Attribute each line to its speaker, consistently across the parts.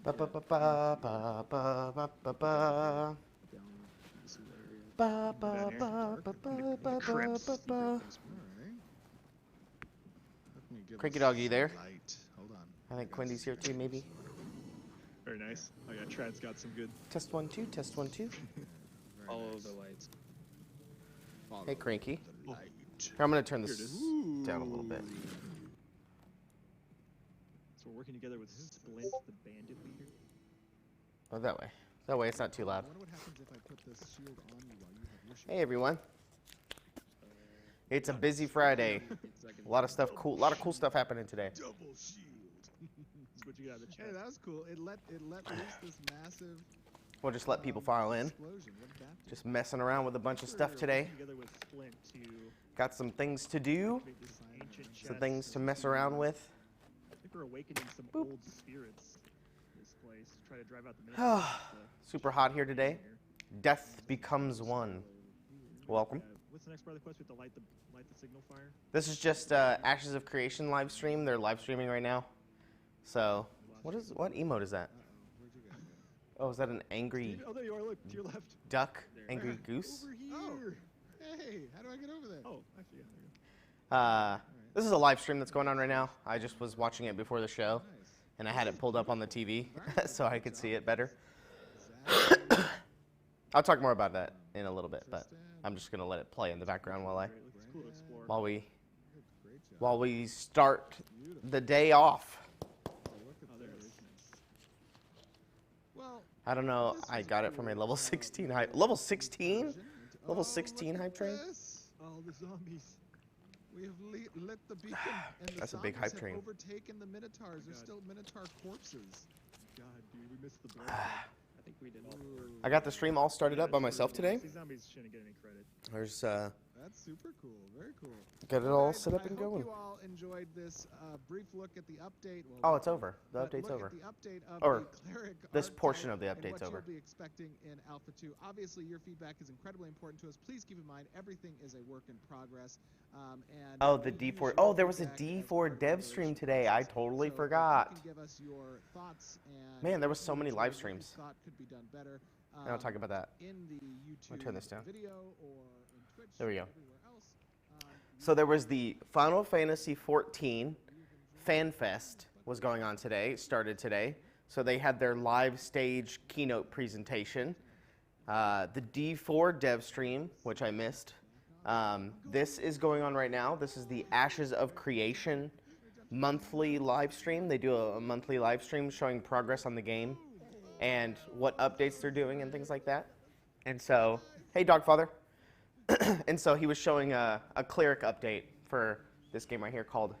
Speaker 1: Ba ba ba ba ba ba ba ba ba. Ba ba ba ba ba ba ba ba. Cranky dog, you there?
Speaker 2: Light. Hold on.
Speaker 1: I think Quindy's here too, maybe.
Speaker 3: Very nice. Oh yeah, Trad's got some good.
Speaker 1: Test 1 2. Test 1 2.
Speaker 4: Follow the lights.
Speaker 1: Hey, Cranky.
Speaker 2: The light.
Speaker 1: Here, I'm gonna turn
Speaker 3: Here it
Speaker 1: this
Speaker 3: is.
Speaker 1: down a little bit.
Speaker 3: So we're working together with Splint, the bandit leader.
Speaker 1: Oh, that way. That way it's not too loud.
Speaker 2: I wonder what happens if I put this shield on you while you have your shield.
Speaker 1: Hey, everyone. It's a busy Friday. A lot of cool stuff happening today.
Speaker 2: Double shield.
Speaker 3: That's what you got in the chat.
Speaker 2: Hey, that was cool. It let loose this massive
Speaker 1: We'll just let people file in.
Speaker 2: explosion. What did that do?
Speaker 1: Just messing around with a bunch of stuff
Speaker 3: We're
Speaker 1: today.
Speaker 3: working together with Splint to
Speaker 1: Got some things to do,
Speaker 3: create this ancient
Speaker 1: some
Speaker 3: chest.
Speaker 1: things to mess around with.
Speaker 3: I think we're awakening some
Speaker 1: Boop.
Speaker 3: old spirits in this place. Try to drive out the Minotaurs.
Speaker 1: Super hot here today. Death becomes one. Welcome.
Speaker 3: What's the next part of the quest? We have to light the signal fire.
Speaker 1: This is just Ashes of Creation live stream. They're live streaming right now. So, what emote is that?
Speaker 2: Where'd you go?
Speaker 1: Oh, is that an angry
Speaker 3: Oh, there you are. Look to your left.
Speaker 1: duck?
Speaker 3: There.
Speaker 1: Angry goose?
Speaker 3: Over here.
Speaker 2: Oh. Hey, how do I get over there?
Speaker 3: Oh, actually, yeah, there you go.
Speaker 1: This is a live stream that's going on right now. I just was watching it before the show,
Speaker 2: Nice.
Speaker 1: and I had it pulled up on the TV so I could see it better.
Speaker 2: Exactly.
Speaker 1: I'll talk more about that in a little bit, but I'm just gonna let it play in the background while
Speaker 3: Great. Looks cool to explore.
Speaker 2: Great job.
Speaker 1: while we start the day off.
Speaker 2: Oh, look at
Speaker 3: Oh, there it
Speaker 2: this.
Speaker 3: is. Nice.
Speaker 2: Well,
Speaker 1: I don't know. I got it from a level 16 hype. Level 16? Level 16
Speaker 2: look
Speaker 1: hype
Speaker 2: at
Speaker 1: train?
Speaker 2: this.
Speaker 3: Oh, the zombies.
Speaker 2: We have lit the beacon, and the
Speaker 1: That's a big
Speaker 2: zombies
Speaker 1: hype
Speaker 2: have
Speaker 1: train.
Speaker 2: overtaken the Minotaurs. There's
Speaker 3: God.
Speaker 2: still Minotaur corpses.
Speaker 3: God, dude, we missed the blood. I think we did all.
Speaker 1: I got the stream all started up by myself today.
Speaker 3: These zombies shouldn't get any credit.
Speaker 1: There's
Speaker 2: That's super cool. Very cool.
Speaker 1: got it all
Speaker 2: Alright,
Speaker 1: set up and
Speaker 2: I hope
Speaker 1: going.
Speaker 2: you all enjoyed this brief look at the update. Well,
Speaker 1: Oh, it's over. The
Speaker 2: but
Speaker 1: update's
Speaker 2: look
Speaker 1: over.
Speaker 2: At the update of
Speaker 1: Or
Speaker 2: the cleric
Speaker 1: this portion
Speaker 2: archetype
Speaker 1: of the
Speaker 2: and
Speaker 1: update's
Speaker 2: what
Speaker 1: over.
Speaker 2: you'll be expecting in Alpha 2. Obviously, your feedback is incredibly important to us. Please keep in mind everything is a work in progress. And
Speaker 1: Oh, the
Speaker 2: we use
Speaker 1: D4.
Speaker 2: your
Speaker 1: Oh, there was a
Speaker 2: feedback as
Speaker 1: D4
Speaker 2: part of
Speaker 1: dev
Speaker 2: the
Speaker 1: stream
Speaker 2: iteration
Speaker 1: today. I
Speaker 2: process.
Speaker 1: totally
Speaker 2: So if
Speaker 1: forgot.
Speaker 2: You can give us your thoughts and
Speaker 1: Man, there was so many
Speaker 2: things
Speaker 1: live
Speaker 2: that you
Speaker 1: streams.
Speaker 2: thought could be done better.
Speaker 1: And I'll talk about that.
Speaker 2: In the YouTube
Speaker 1: I'll turn this down.
Speaker 2: video or in Twitch.
Speaker 1: There we go.
Speaker 2: or everywhere else.
Speaker 1: So there was the Final Fantasy XIV Fan Fest was going on today. It started today. So they had their live stage keynote presentation. The D4 dev stream, which I missed. This is going on right now. This is the Ashes of Creation monthly live stream. They do a monthly live stream showing progress on the game and what updates they're doing and things like that. And so, hey, Dogfather. And so he was showing a cleric update for this game right here called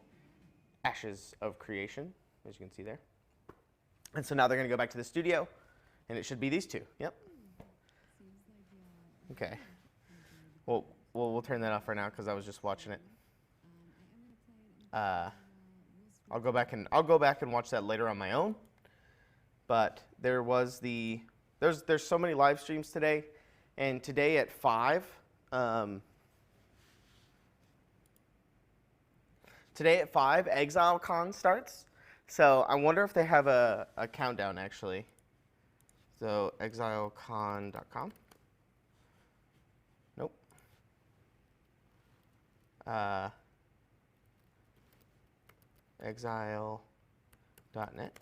Speaker 1: Ashes of Creation, as you can see there. And so now they're going to go back to the studio, and it should be these two. Yep. Okay. Well, we'll turn that off for now because I was just watching it. I'll go back and watch that later on my own. But there's so many live streams today, and today at 5. Today at 5, ExileCon starts. So I wonder if they have a countdown actually. So exilecon.com. Nope. Exile.net.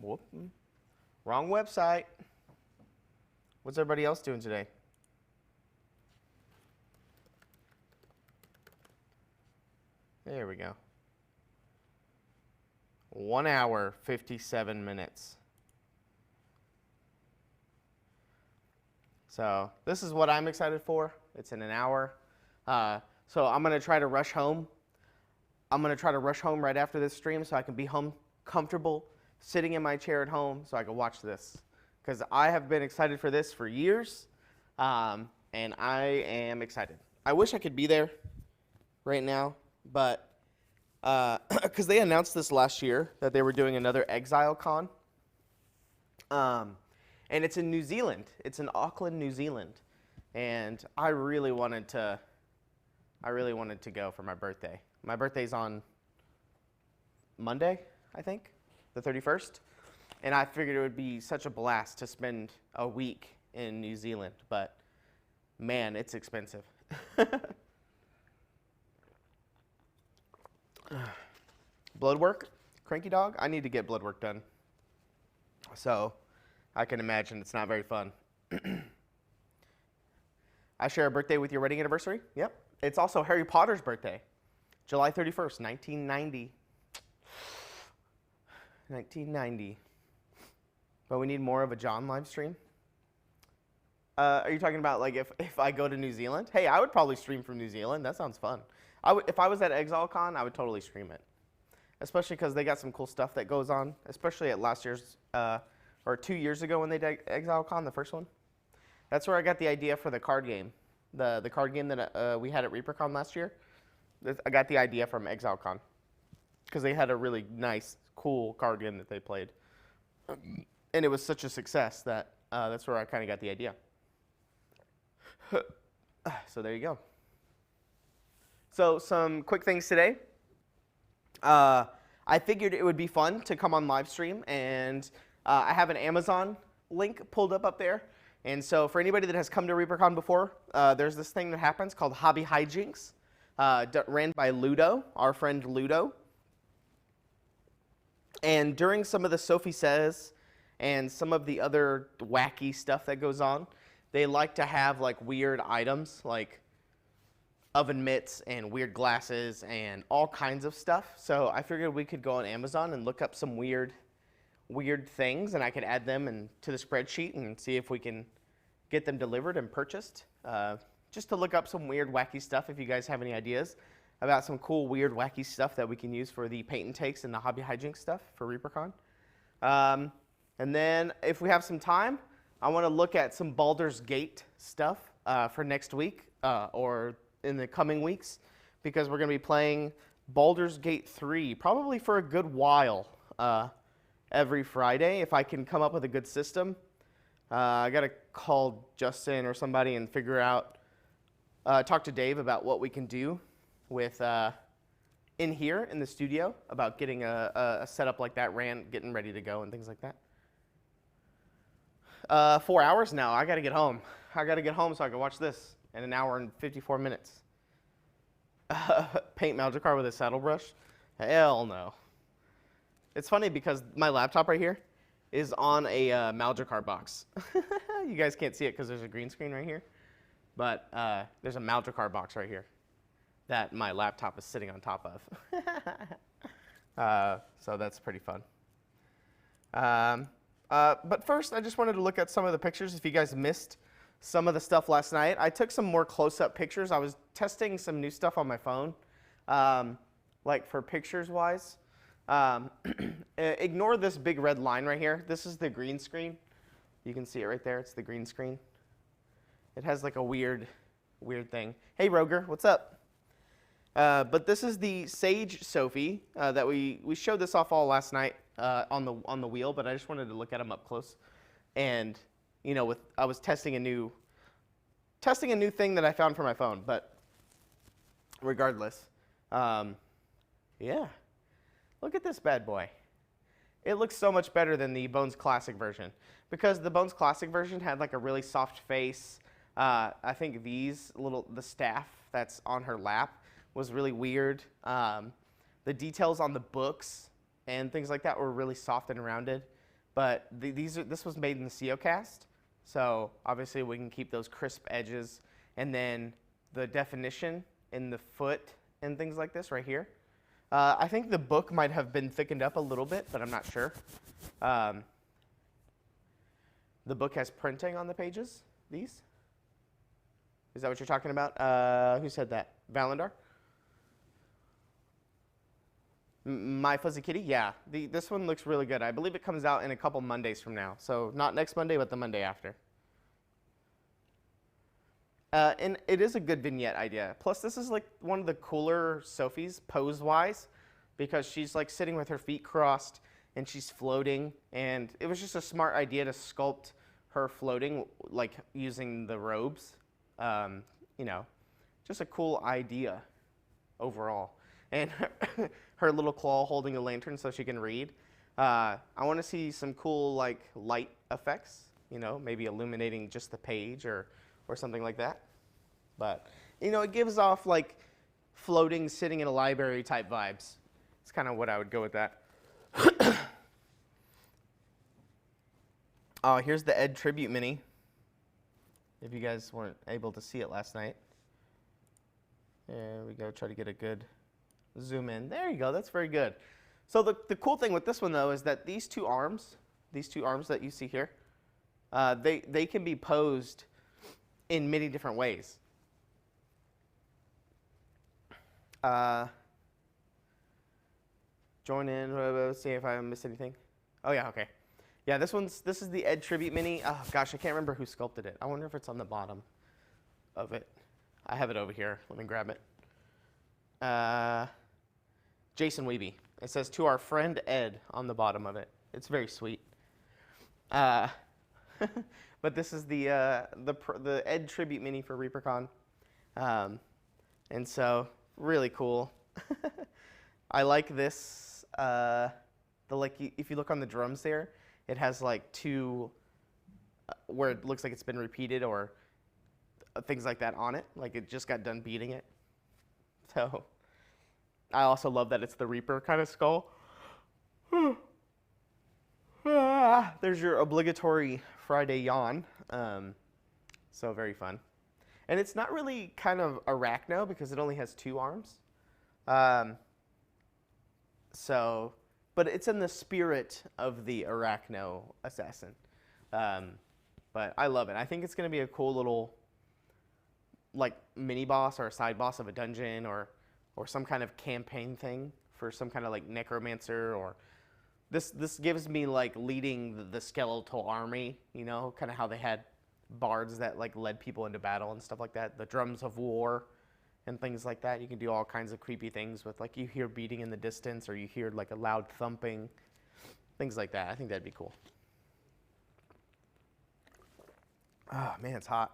Speaker 1: Whoop. Wrong website. What's everybody else doing today? There we go. 1 hour, 57 minutes. So this is what I'm excited for. It's in an hour. So I'm going to try to rush home. I'm going to try to rush home right after this stream so I can be home comfortable, sitting in my chair at home so I can watch this. Because I have been excited for this for years, and I am excited. I wish I could be there right now, but because they announced this last year that they were doing another ExileCon, and it's in New Zealand. It's in Auckland, New Zealand, and I really wanted to go for my birthday. My birthday's on Monday, I think, the 31st. And I figured it would be such a blast to spend a week in New Zealand, but man, it's expensive. Blood work, cranky dog. I need to get blood work done. So I can imagine it's not very fun. I share a birthday with your wedding anniversary. Yep. It's also Harry Potter's birthday, July 31st, 1990. 1990. But we need more of a John live stream. Are you talking about like if I go to New Zealand? Hey, I would probably stream from New Zealand. That sounds fun. If I was at ExileCon, I would totally stream it. Especially because they got some cool stuff that goes on, especially at last year's, or 2 years ago when they did ExileCon, the first one. That's where I got the idea for the card game. The card game that we had at ReaperCon last year. I got the idea from ExileCon. Because they had a really nice, cool card game that they played. And it was such a success that that's where I kind of got the idea. So there you go. So some quick things today. I figured it would be fun to come on live stream, and I have an Amazon link pulled up there. And so for anybody that has come to ReaperCon before, there's this thing that happens called Hobby Hijinks, ran by Ludo, our friend Ludo. And during some of the Sophie Says and some of the other wacky stuff that goes on, they like to have like weird items like oven mitts and weird glasses and all kinds of stuff. So I figured we could go on Amazon and look up some weird things, and I could add them to the spreadsheet and see if we can get them delivered and purchased. Just to look up some weird wacky stuff if you guys have any ideas about some cool weird wacky stuff that we can use for the paint and takes and the hobby hijinks stuff for ReaperCon. And then if we have some time, I want to look at some Baldur's Gate stuff for next week or in the coming weeks, because we're going to be playing Baldur's Gate 3 probably for a good while every Friday if I can come up with a good system. I got to call Justin or somebody and figure out, talk to Dave about what we can do with in here in the studio about getting a setup like that getting ready to go and things like that. 4 hours now. I got to get home. I got to get home so I can watch this in an hour and 54 minutes. Paint Magikarp with a saddle brush? Hell no. It's funny because my laptop right here is on a Magikarp box. You guys can't see it because there's a green screen right here. But there's a Magikarp box right here that my laptop is sitting on top of. So that's pretty fun. But first, I just wanted to look at some of the pictures. If you guys missed some of the stuff last night, I took some more close-up pictures. I was testing some new stuff on my phone, like for pictures-wise. Ignore this big red line right here. This is the green screen. You can see it right there. It's the green screen. It has like a weird thing. Hey, Roger, what's up? But this is the Sage Sophie that we showed this off all last night on the wheel, but I just wanted to look at them up close. And you know, I was testing a new thing that I found for my phone. But regardless, yeah, look at this bad boy. It looks so much better than the Bones Classic version, because the Bones Classic version had like a really soft face. I think the staff that's on her lap was really weird. The details on the books and things like that were really soft and rounded. But this was made in the CeoCast, so obviously we can keep those crisp edges. And then the definition in the foot and things like this right here. I think the book might have been thickened up a little bit, but I'm not sure. The book has printing on the pages, these. Is that what you're talking about? Who said that? Valandar? My Fuzzy Kitty? Yeah. This one looks really good. I believe it comes out in a couple Mondays from now. So not next Monday, but the Monday after. And it is a good vignette idea. Plus, this is like one of the cooler Sophies pose-wise, because she's like sitting with her feet crossed and she's floating. And it was just a smart idea to sculpt her floating, like using the robes. You know, just a cool idea overall. and her little claw holding a lantern so she can read. I want to see some cool like light effects, you know, maybe illuminating just the page or something like that. But, you know, it gives off like floating, sitting in a library type vibes. It's kind of what I would go with that. Oh, here's the Ed Tribute Mini. If you guys weren't able to see it last night. There we go, try to get a good zoom in. There you go, that's very good. So the cool thing with this one though is that these two arms that you see here, they can be posed in many different ways. Join in, see if I missed anything. Oh yeah, okay. Yeah, this is the Ed Tribute Mini. Oh gosh, I can't remember who sculpted it. I wonder if it's on the bottom of it. I have it over here. Let me grab it. Jason Weeby. It says to our friend Ed on the bottom of it. It's very sweet. But this is the Ed Tribute Mini for ReaperCon, and so really cool. I like this. If you look on the drums there, it has like two where it looks like it's been repeated or things like that on it, like it just got done beating it. So I also love that it's the Reaper kind of skull. There's your obligatory Friday yawn. So very fun. And it's not really kind of arachno because it only has two arms. But it's in the spirit of the arachno assassin. But I love it. I think it's going to be a cool little like mini boss or a side boss of a dungeon or some kind of campaign thing for some kind of like necromancer, or this gives me like leading the skeletal army, you know, kind of how they had bards that like led people into battle and stuff like that, the drums of war and things like that. You can do all kinds of creepy things with like you hear beating in the distance or you hear like a loud thumping, things like that. I think that'd be cool. Oh man, it's hot.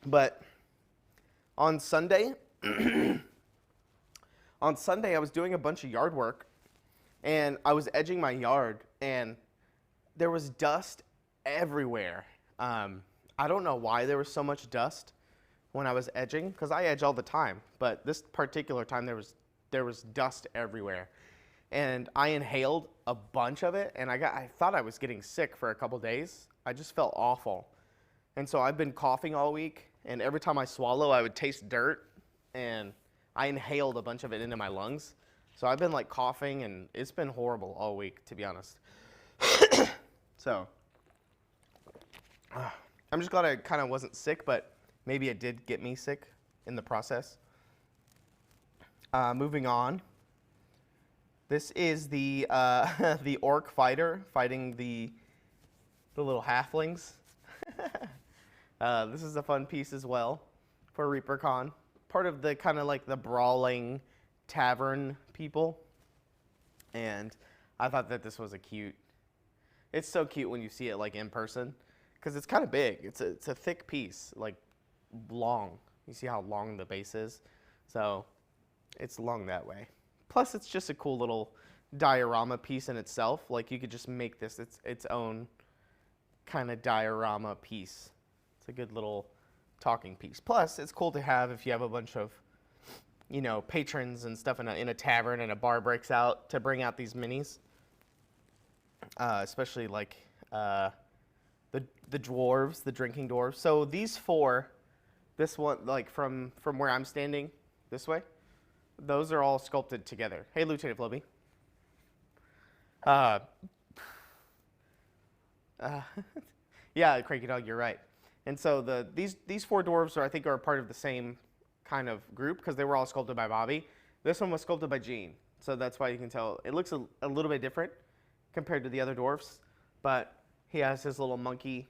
Speaker 1: But on Sunday, I was doing a bunch of yard work, and I was edging my yard, and there was dust everywhere. I don't know why there was so much dust when I was edging, because I edge all the time, but this particular time there was dust everywhere. And I inhaled a bunch of it, and I thought I was getting sick for a couple days. I just felt awful. And so I've been coughing all week, and every time I swallow, I would taste dirt, and I inhaled a bunch of it into my lungs. So I've been like coughing, and it's been horrible all week, to be honest. So I'm just glad I kind of wasn't sick, but maybe it did get me sick in the process. Moving on. This is the the orc fighter fighting the little halflings. This is a fun piece as well for ReaperCon. Part of the kind of like the brawling tavern people. And I thought that this was it's so cute when you see it like in person, because it's kind of big. It's a thick piece, like long. You see how long the base is? So it's long that way. Plus it's just a cool little diorama piece in itself. Like you could just make this its own kind of diorama piece. It's a good little talking piece. Plus, it's cool to have if you have a bunch of, you know, patrons and stuff in a tavern and a bar breaks out, to bring out these minis. Especially like the dwarves, the drinking dwarves. So these four, this one, like from where I'm standing this way, those are all sculpted together. Hey, Lieutenant Flobby. Yeah, Cranky Dog, you're right. And so these four dwarves I think are part of the same kind of group, because they were all sculpted by Bobby. This one was sculpted by Gene, so that's why you can tell it looks a little bit different compared to the other dwarfs. But he has his little monkey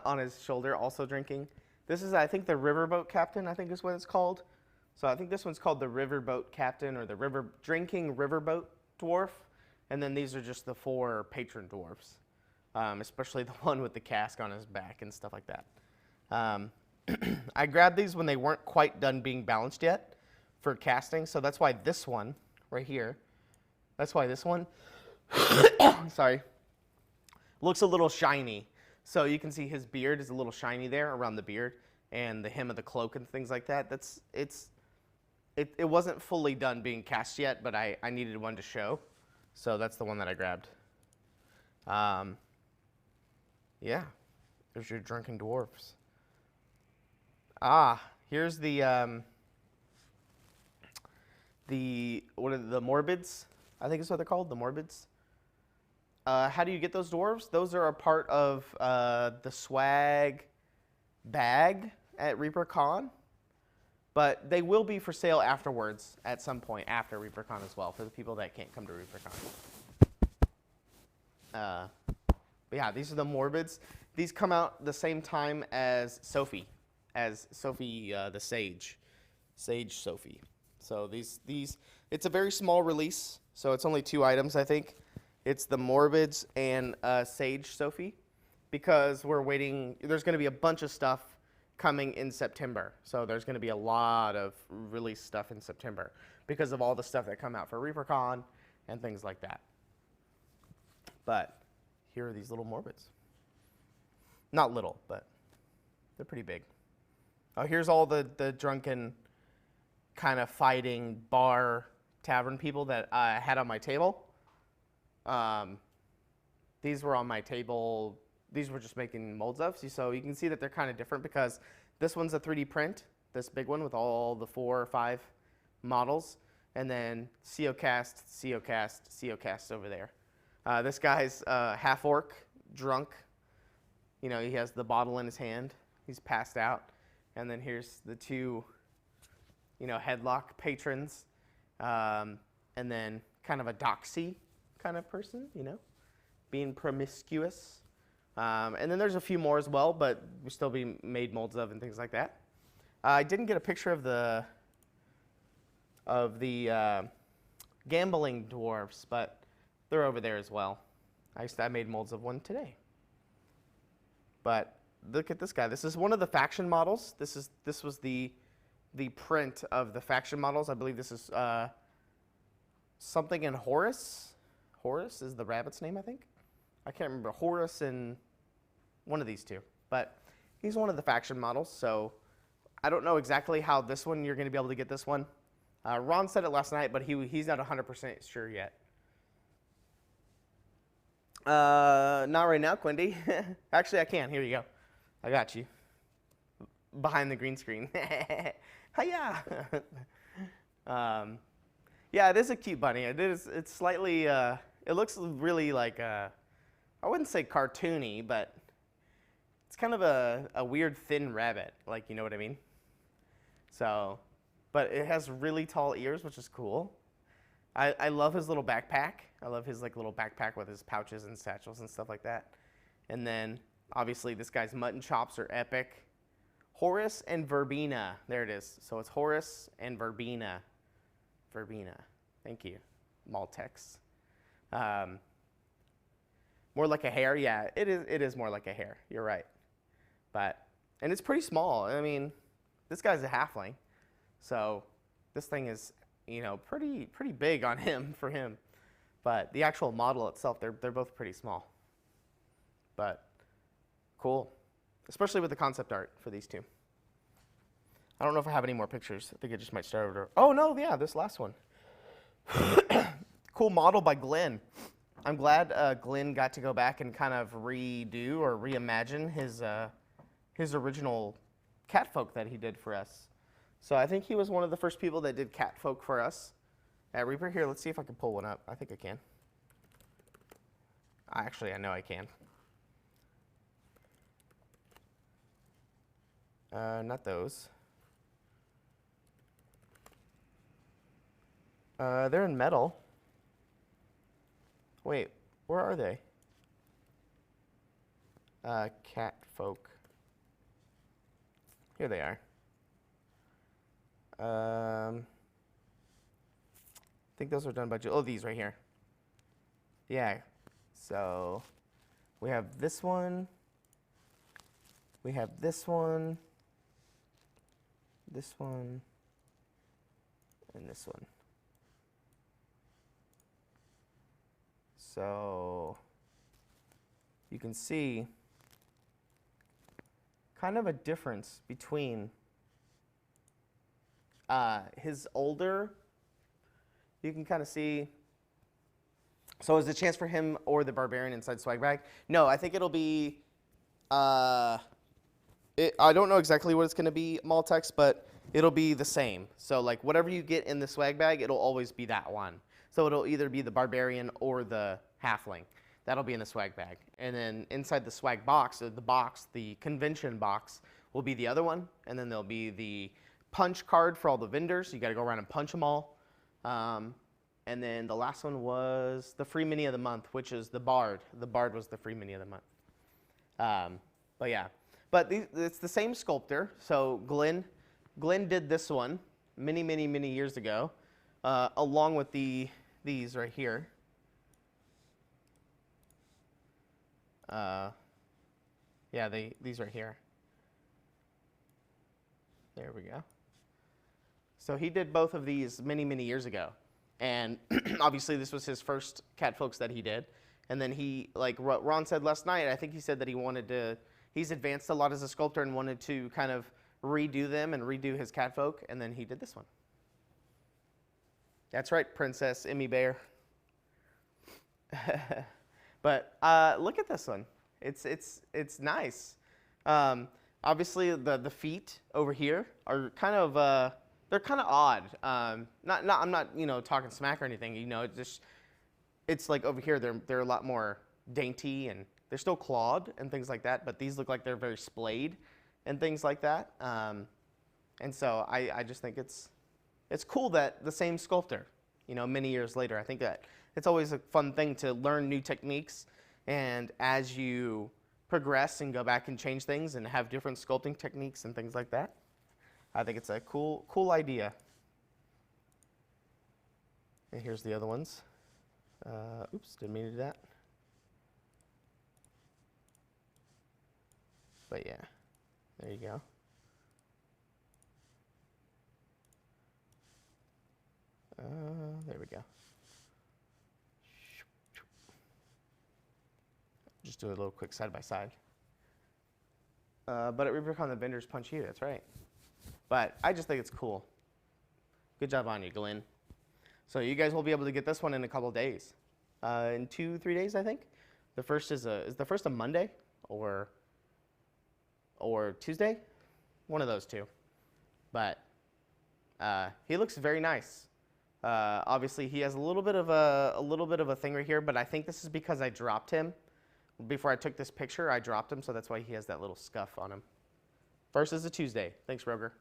Speaker 1: on his shoulder, also drinking. This is, I think, the riverboat captain, I think is what it's called. So I think this one's called the riverboat captain, or the drinking riverboat dwarf. And then these are just the four patron dwarfs, especially the one with the cask on his back and stuff like that. I grabbed these when they weren't quite done being balanced yet for casting, so that's why this one right here, that's why this one, sorry, looks a little shiny. So you can see his beard is a little shiny there around the beard and the hem of the cloak and things like that. It wasn't fully done being cast yet, but I needed one to show. So that's the one that I grabbed. Yeah, there's your drunken dwarves. Here's the what are the Morbids? I think is what they're called, the Morbids. How do you get those dwarves? Those are a part of the swag bag at ReaperCon, but they will be for sale afterwards at some point after ReaperCon as well for the people that can't come to ReaperCon. But yeah, these are the Morbids. These come out the same time as Sophie the Sage Sophie. So these it's a very small release, so it's only 2 items, I think. It's the Morbids and Sage Sophie, because we're waiting. There's going to be a bunch of stuff coming in September, so there's going to be a lot of release stuff in September because of all the stuff that come out for ReaperCon and things like that. But here are these little Morbids. Not little, but they're pretty big. Oh, here's all the drunken kind of fighting bar tavern people that I had on my table. These were on my table. These were just making molds of. So you can see that they're kind of different because this one's a 3D print, this big one with all the 4 or 5 models, and then COcast, COcast, COcast over there. This guy's half orc, drunk. You know, he has the bottle in his hand. He's passed out. And then here's the 2, you know, headlock patrons. And then kind of a doxy kind of person, you know, being promiscuous. And then there's a few more as well, but we still be made molds of and things like that. I didn't get a picture of the gambling dwarves, but they're over there as well. I made molds of one today. But look at this guy. This is one of the faction models. This was the print of the faction models. I believe this is something in Horus. Horus is the rabbit's name, I think. I can't remember. Horus and one of these 2. But he's one of the faction models, so I don't know exactly how this one, you're going to be able to get this one. Ron said it last night, but he's not 100% sure yet. Not right now, Quindy. Actually, I can. Here you go. I got you. Behind the green screen. Hiya! Yeah, it is a cute bunny. It's slightly, it looks really like, I wouldn't say cartoony, but it's kind of a weird thin rabbit, like, you know what I mean? So, but it has really tall ears, which is cool. I love his little backpack. I love his like little backpack with his pouches and satchels and stuff like that. And then, obviously, this guy's mutton chops are epic. Horus and Verbena. There it is. So it's Horus and Verbena. Verbena. Thank you. Maltex. More like a hare. Yeah, it is more like a hare. You're right. And it's pretty small. I mean, this guy's a halfling. So this thing is, you know, pretty big on him for him. But the actual model itself, they're both pretty small. But cool. Especially with the concept art for these 2. I don't know if I have any more pictures. I think I just might start over. Oh, no, yeah, this last one. Cool model by Glenn. I'm glad Glenn got to go back and kind of redo or reimagine his original catfolk that he did for us. So I think he was one of the first people that did catfolk for us at Reaper. Here, let's see if I can pull one up. I think I can. Actually, I know I can. Not those. They're in metal. Wait, where are they? Cat folk. Here they are. I think those are done by oh, these right here. Yeah. So we have this one. We have this one. this one, and this one. So you can see kind of a difference between his older, you can kind of see. So is the chance for him or the Barbarian inside swag bag? No, I think it'll be, I don't know exactly what it's going to be, Maltex, but it'll be the same. So like whatever you get in the swag bag, it'll always be that one. So it'll either be the Barbarian or the Halfling. That'll be in the swag bag. And then inside the swag box, the convention box, will be the other one. And then there'll be the punch card for all the vendors. You got to go around and punch them all. And then the last one was the free mini of the month, which is the Bard. The Bard was the free mini of the month. But yeah, but it's the same sculptor. So Glenn did this one many years ago, along with these right here. Yeah, these right here. There we go. So he did both of these many years ago. And obviously this was his first catfolks that he did. And then he, like Ron said last night, I think he said that he's advanced a lot as a sculptor and wanted to kind of redo them and redo his catfolk. And then he did this one. That's right, Princess Emmy Bear. But look at this one. It's nice. Obviously the feet over here are kind of they're kind of odd. I'm not talking smack or anything. It's like over here they're a lot more dainty and they're still clawed and things like that. But these look like they're very splayed and things like that. And so I just think it's cool that the same sculptor, many years later. I think that it's always a fun thing to learn new techniques, and as you progress and go back and change things and have different sculpting techniques and things like that, I think it's a cool idea. And here's the other ones. Oops, didn't mean to do that. But yeah, there you go. There we go. Just do a little quick side by side. But at ReaperCon, the vendors punch you, that's right. But I just think it's cool. Good job on you, Glenn. So you guys will be able to get this one in a couple days. In 2-3 days, I think. The first is the first a Monday or Tuesday? One of those two. But he looks very nice. Obviously, he has a little bit of a thing right here, but I think this is because I dropped him. Before I took this picture, I dropped him, so that's why he has that little scuff on him. First is a Tuesday. Thanks, Roger.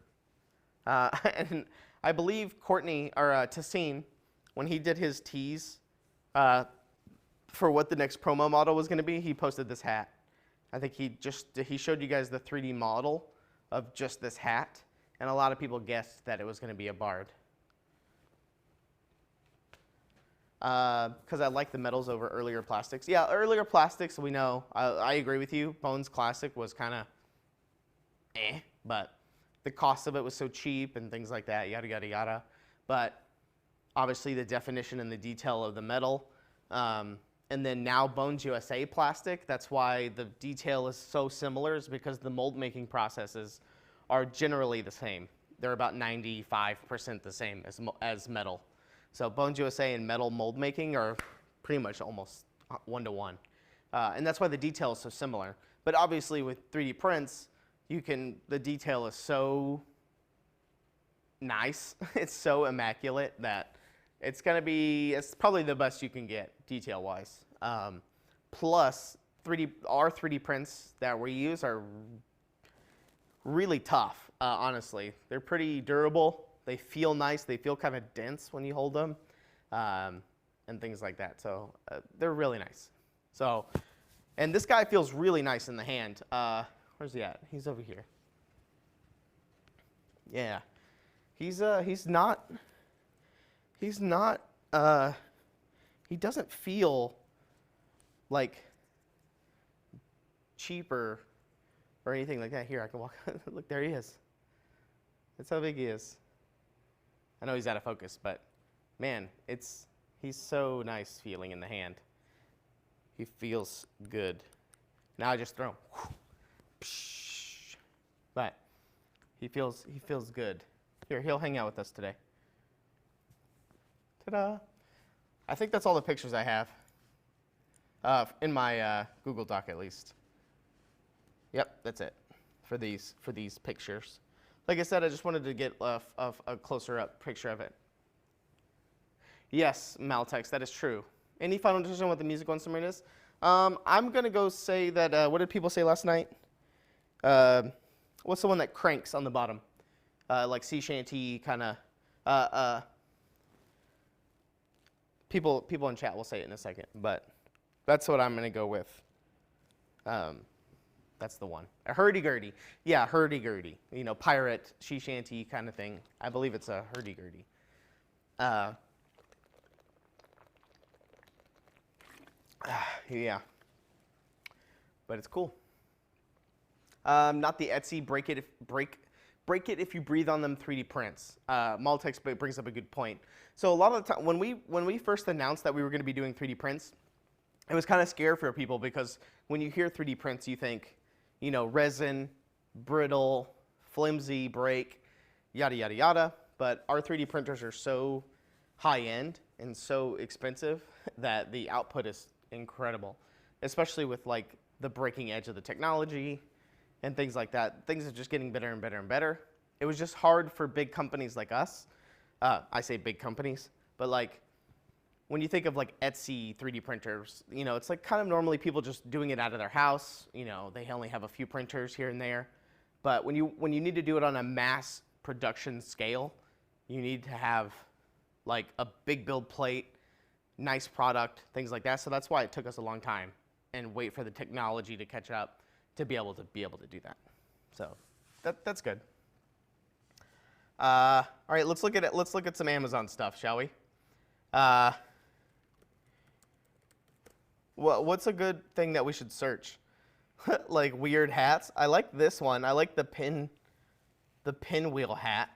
Speaker 1: And I believe Courtney, or Tassine, when he did his tease for what the next promo model was going to be, he posted this hat. I think he showed you guys the 3D model of just this hat, and a lot of people guessed that it was going to be a Bard. Because I like the metals over earlier plastics. Yeah, earlier plastics, we know. I agree with you. Bones Classic was kind of but the cost of it was so cheap and things like that, yada, yada, yada. But obviously the definition and the detail of the metal. And then now Bones USA plastic, that's why the detail is so similar, is because the mold making processes are generally the same. They're about 95% the same as metal. So Bones USA and metal mold making are pretty much almost 1-to-1. And that's why the detail is so similar. But obviously with 3D prints, the detail is so nice, it's so immaculate that it's probably the best you can get detail-wise. Plus, our 3D prints that we use are really tough, honestly. They're pretty durable. They feel nice. They feel kind of dense when you hold them, and things like that. So they're really nice. So, and this guy feels really nice in the hand. Where's he at? He's over here. Yeah, he doesn't feel like cheap or anything like that. Here, I can walk. Look, there he is. That's how big he is. I know he's out of focus, but man, he's so nice feeling in the hand. He feels good. Now I just throw him. But he feels good. Here, he'll hang out with us today. Ta-da! I think that's all the pictures I have. In my Google Doc, at least. Yep, that's it for these pictures. Like I said, I just wanted to get a closer up picture of it. Yes, Maltex, that is true. Any final decision on what the musical instrument is? I'm gonna go say that. What did people say last night? What's the one that cranks on the bottom? Like sea shanty kind of. People in chat will say it in a second, but that's what I'm gonna go with. That's the one. A hurdy-gurdy. Yeah, hurdy-gurdy. You know, pirate, sea shanty kind of thing. I believe it's a hurdy-gurdy. Yeah. But it's cool. Not the Etsy break it if you breathe on them 3D prints. Maltex brings up a good point. So a lot of the time when we first announced that we were going to be doing 3D prints, it was kind of scary for people because when you hear 3D prints, you think, you know, resin, brittle, flimsy, break, yada yada yada. But our 3D printers are so high end and so expensive that the output is incredible, especially with like the breaking edge of the technology and things like that. Things are just getting better and better and better. It was just hard for big companies like us. I say big companies, but like when you think of like Etsy 3D printers, you know, it's like kind of normally people just doing it out of their house. You know, they only have a few printers here and there. But when you need to do it on a mass production scale, you need to have like a big build plate, nice product, things like that. So that's why it took us a long time and wait for the technology to catch up to be able to do that. So that's good. All right, let's look at it. Let's look at some Amazon stuff, shall we? What's a good thing that we should search? Like weird hats. I like this one. I like the pinwheel hat.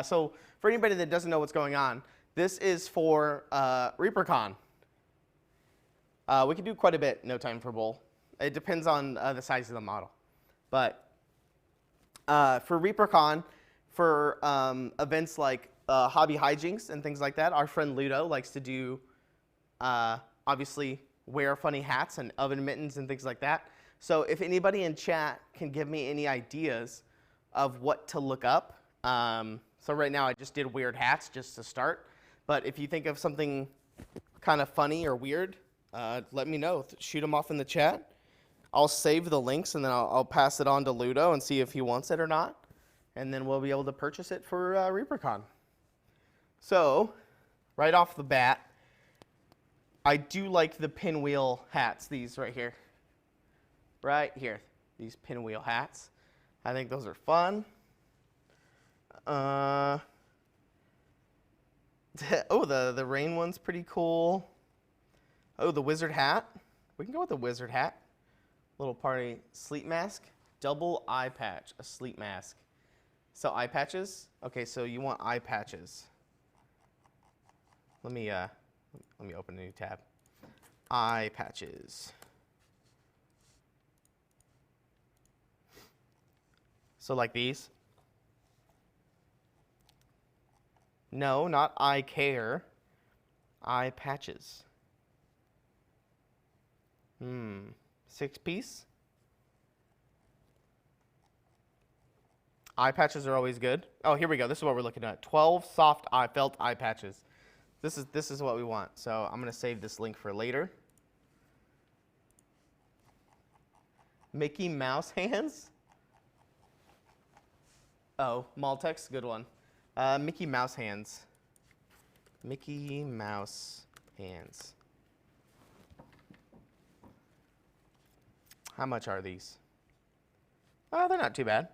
Speaker 1: So for anybody that doesn't know what's going on, this is for ReaperCon. We can do quite a bit, no time for bowl. It depends on the size of the model. But for ReaperCon, for events like hobby hijinks and things like that, our friend Ludo likes to do, obviously, wear funny hats and oven mittens and things like that. So if anybody in chat can give me any ideas of what to look up. So right now I just did weird hats just to start. But if you think of something kind of funny or weird, let me know. Shoot them off in the chat. I'll save the links and then I'll pass it on to Ludo and see if he wants it or not. And then we'll be able to purchase it for ReaperCon. So right off the bat, I do like the pinwheel hats, these right here. Right here, these pinwheel hats. I think those are fun. Oh, the rain one's pretty cool. Oh, the wizard hat. We can go with the wizard hat. Little party sleep mask. Double eye patch, a sleep mask. So eye patches? Okay, so you want eye patches. Let me open a new tab. Eye patches. So like these? No, not eye care. Eye patches. 6-piece? Eye patches are always good. Oh, here we go. This is what we're looking at. 12 soft felt eye patches. This is what we want. So I'm going to save this link for later. Mickey Mouse hands? Oh, Maltex, good one. Mickey Mouse hands. Mickey Mouse hands. How much are these? Oh, they're not too bad.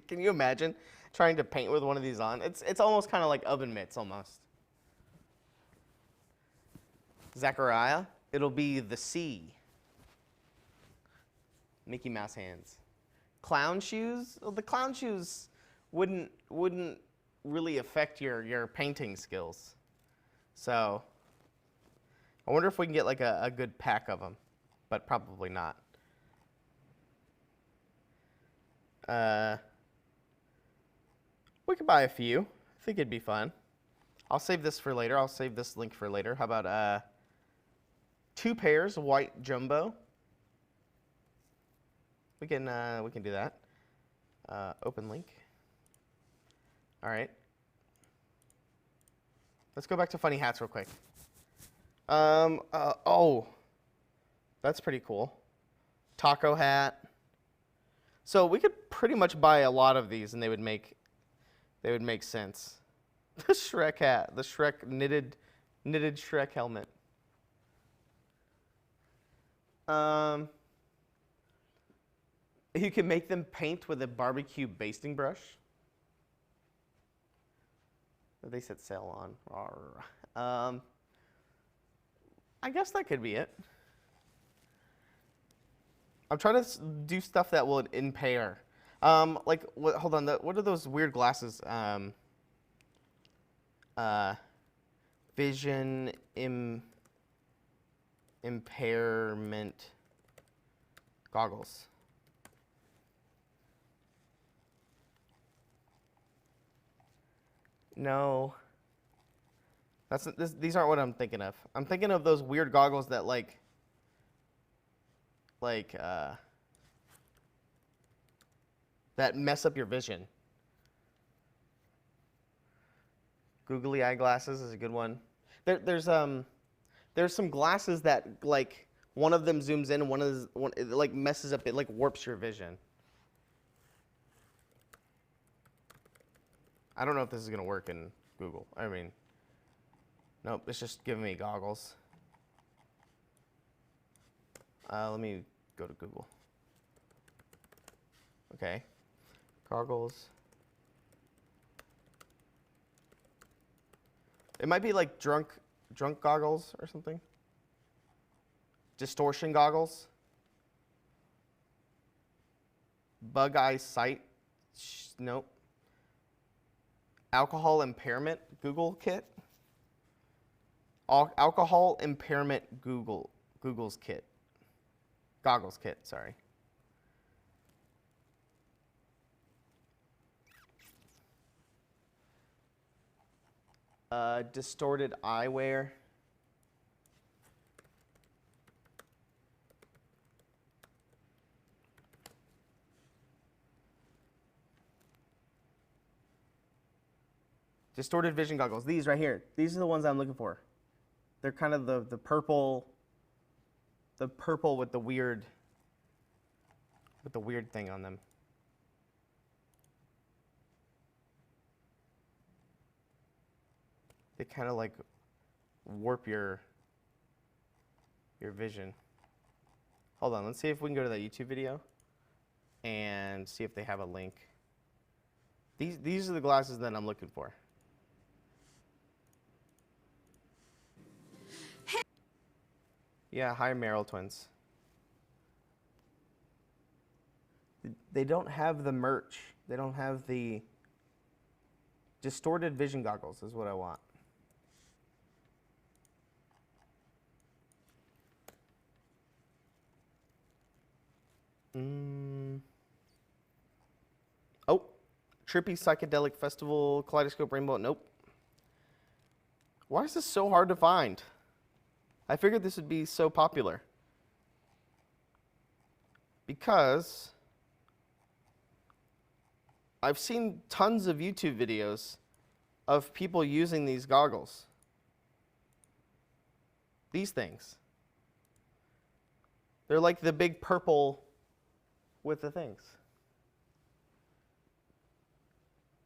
Speaker 1: Can you imagine trying to paint with one of these on? It's almost kind of like oven mitts almost. Zachariah, it'll be the sea. Mickey Mouse hands. Clown shoes? Well, the clown shoes wouldn't really affect your painting skills. So I wonder if we can get like a good pack of them, but probably not. We could buy a few. I think it'd be fun. I'll save this for later. I'll save this link for later. How about 2 pairs of white jumbo? We can do that. Open link. All right. Let's go back to funny hats real quick. Oh, that's pretty cool. Taco hat. So we could pretty much buy a lot of these, and they would make sense. The Shrek hat, the Shrek knitted Shrek helmet. You can make them paint with a barbecue basting brush. They said sale on. I guess that could be it. I'm trying to do stuff that will impair. Like, hold on. What are those weird glasses? Vision impairment goggles. No. These aren't what I'm thinking of. I'm thinking of those weird goggles that that mess up your vision. Googly eye glasses is a good one. There's some glasses that like one of them zooms in, and it like messes up, it like warps your vision. I don't know if this is gonna work in Google. I mean, nope, it's just giving me goggles. Let me go to Google. Okay, goggles. It might be like drunk goggles or something. Distortion goggles. Bug eye sight. Nope. Alcohol impairment Google kit. Alcohol impairment Google's kit. Goggles kit, sorry. Distorted eyewear. Distorted vision goggles. These right here. These are the ones I'm looking for. They're kind of the purple with the weird thing on them. They kind of like warp your vision. Hold on, let's see if we can go to that YouTube video and see if they have a link. These are the glasses that I'm looking for. Yeah, hi Merrill twins. They don't have the merch. They don't have the distorted vision goggles is what I want. Oh, Trippy Psychedelic Festival, Kaleidoscope Rainbow, nope. Why is this so hard to find? I figured this would be so popular. Because I've seen tons of YouTube videos of people using these goggles. These things. They're like the big purple with the things.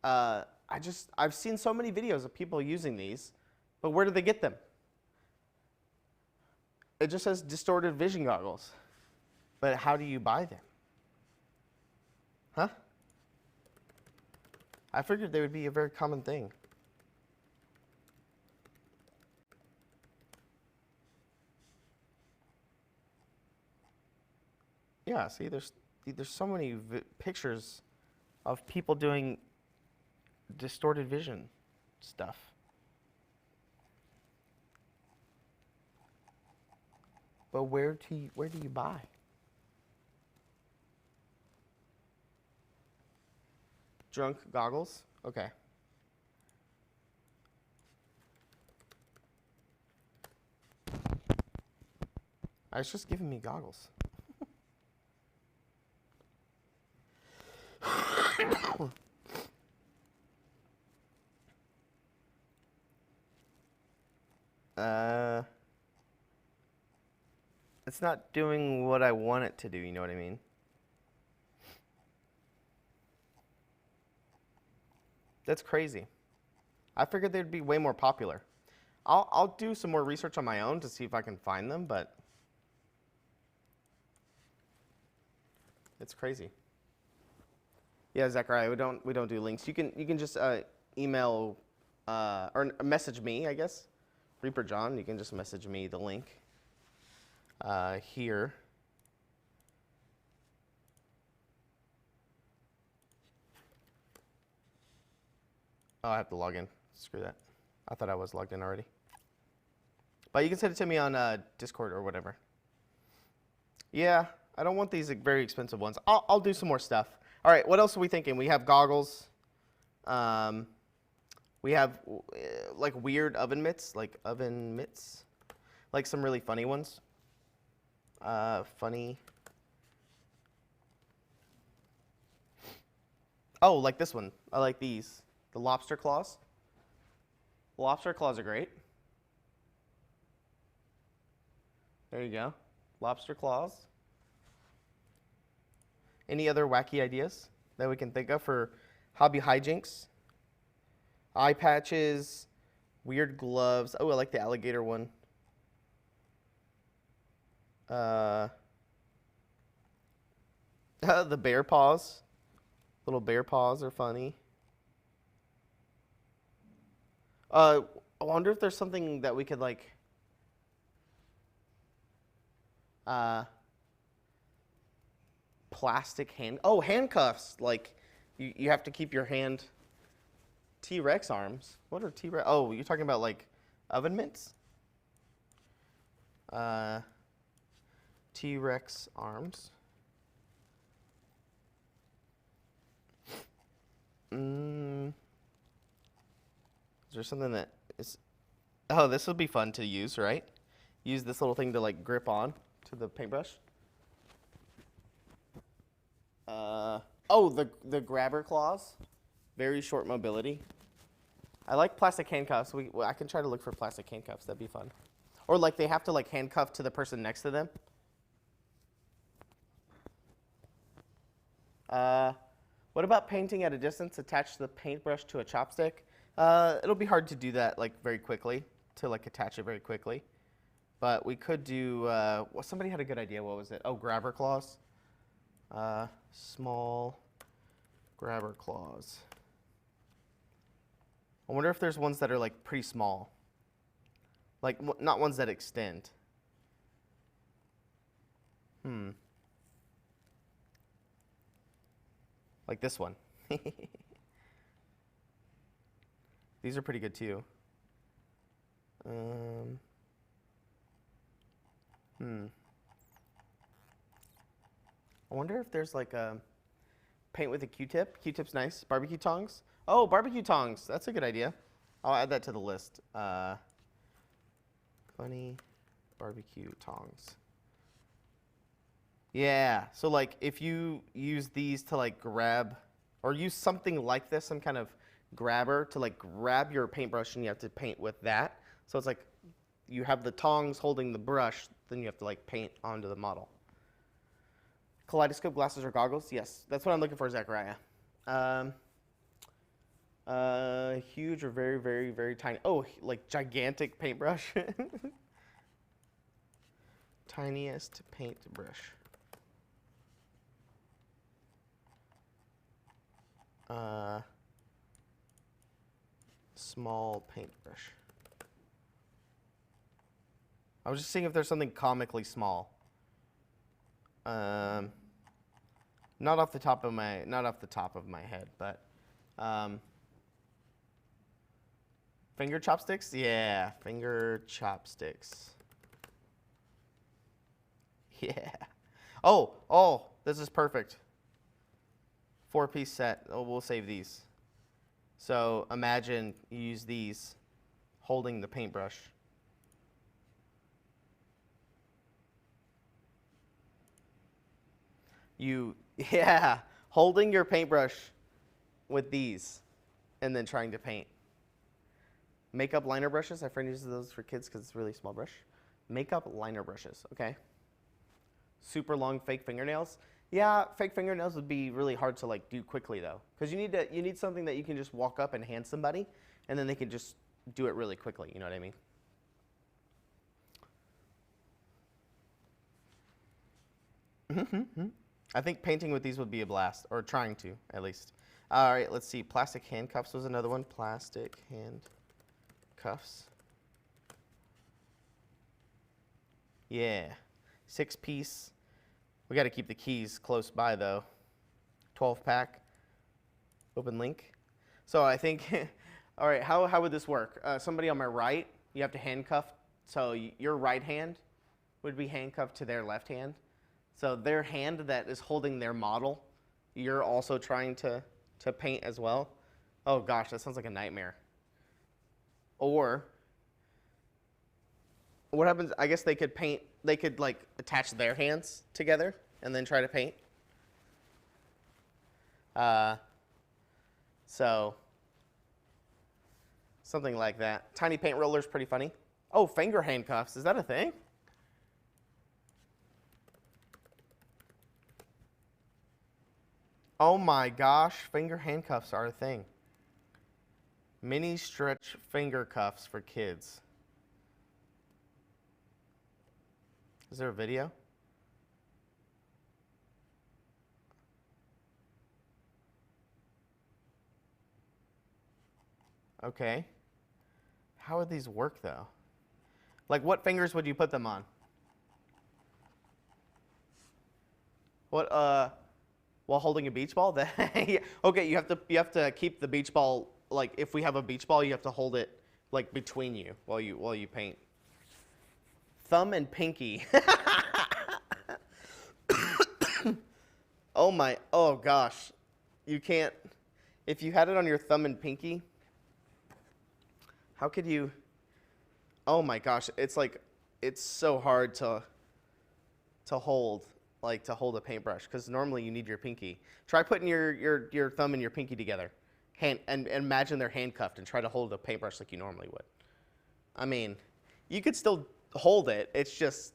Speaker 1: I've seen so many videos of people using these, but where do they get them? It just says distorted vision goggles. But how do you buy them? Huh? I figured they would be a very common thing. Yeah, yeah, see, there's so many pictures of people doing distorted vision stuff. But where do you buy? Drunk goggles? Okay. It's just giving me goggles. It's not doing what I want it to do, you know what I mean? That's crazy. I figured they'd be way more popular. I'll do some more research on my own to see if I can find them, but it's crazy. Yeah, Zachariah, we don't do links. You can just email or message me, I guess. Reaper John, you can just message me the link here. Oh, I have to log in. Screw that. I thought I was logged in already. But you can send it to me on Discord or whatever. Yeah, I don't want these very expensive ones. I'll do some more stuff. All right, what else are we thinking? We have goggles. We have like weird oven mitts, like some really funny ones. Funny. Oh, like this one. I like these. The lobster claws. The lobster claws are great. There you go. Lobster claws. Any other wacky ideas that we can think of for hobby hijinks? Eye patches, weird gloves. Oh, I like the alligator one. The bear paws. Little bear paws are funny. I wonder if there's something that we could like plastic handcuffs. Like you have to keep your hand. T-Rex arms. What are T-Rex? Oh, you're talking about like oven mitts? T-Rex arms. Is there something that is... Oh, this would be fun to use, right? Use this little thing to like grip on to the paintbrush. Oh, the grabber claws. Very short mobility. I like plastic handcuffs. I can try to look for plastic handcuffs. That'd be fun. Or like they have to like handcuff to the person next to them. What about painting at a distance? Attach the paintbrush to a chopstick. It'll be hard to do that like very quickly, to like attach it very quickly. But we could do, well, somebody had a good idea. What was it? Oh, grabber claws. Small grabber claws. I wonder if there's ones that are like pretty small. Like not ones that extend. Like this one. These are pretty good too. I wonder if there's like a paint with a Q-tip. Q-tip's nice. Barbecue tongs. Oh, barbecue tongs. That's a good idea. I'll add that to the list. Funny barbecue tongs. Yeah. So like if you use these to like grab, or use something like this, some kind of grabber to like grab your paintbrush, and you have to paint with that. So it's like you have the tongs holding the brush, then you have to like paint onto the model. Kaleidoscope glasses or goggles? Yes, that's what I'm looking for, Zachariah. Huge or very, very, very tiny. Oh, like gigantic paintbrush. Tiniest paintbrush. Small paintbrush. I was just seeing if there's something comically small. Not off the top of my head, but finger chopsticks? Yeah, finger chopsticks. Yeah. Oh, this is perfect. 4-piece set. Oh, we'll save these. So imagine you use these holding the paintbrush. Yeah, holding your paintbrush with these and then trying to paint. Makeup liner brushes. My friend uses those for kids because it's a really small brush. Makeup liner brushes, okay. Super long fake fingernails. Yeah, fake fingernails would be really hard to like do quickly though, because you need something that you can just walk up and hand somebody, and then they can just do it really quickly. You know what I mean? I think painting with these would be a blast, or trying to at least. All right, let's see. Plastic handcuffs was another one. Plastic handcuffs. Yeah, 6-piece. We got to keep the keys close by though. 12-pack. Open link. So I think, all right, how would this work? Somebody on my right, you have to handcuff. So your right hand would be handcuffed to their left hand. So their hand that is holding their model, you're also trying to paint as well. Oh gosh, that sounds like a nightmare. Or what happens, I guess they could paint, they could like attach their hands together and then try to paint. So something like that. Tiny paint roller's pretty funny. Oh, finger handcuffs, is that a thing? Oh my gosh, finger handcuffs are a thing. Mini stretch finger cuffs for kids. Is there a video? Okay. How would these work though? Like what fingers would you put them on? What while holding a beach ball? Okay, you have to keep the beach ball, like if we have a beach ball, you have to hold it like between you while you paint. Thumb and pinky. Oh gosh. You can't, if you had it on your thumb and pinky, how could you, oh my gosh, it's like, it's so hard to hold, like to hold a paintbrush, because normally you need your pinky. Try putting your thumb and your pinky together, and imagine they're handcuffed and try to hold a paintbrush like you normally would. I mean, you could still hold it, it's just,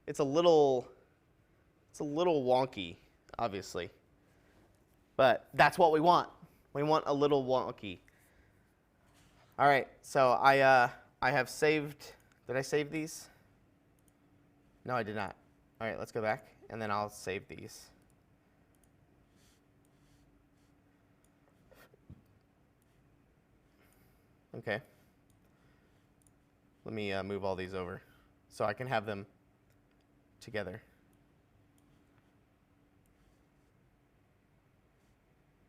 Speaker 1: it's a little wonky, obviously. But that's what we want. We want a little wonky. All right, so I have saved, did I save these? No, I did not. All right, let's go back, and then I'll save these. Okay. Let me move all these over so I can have them together.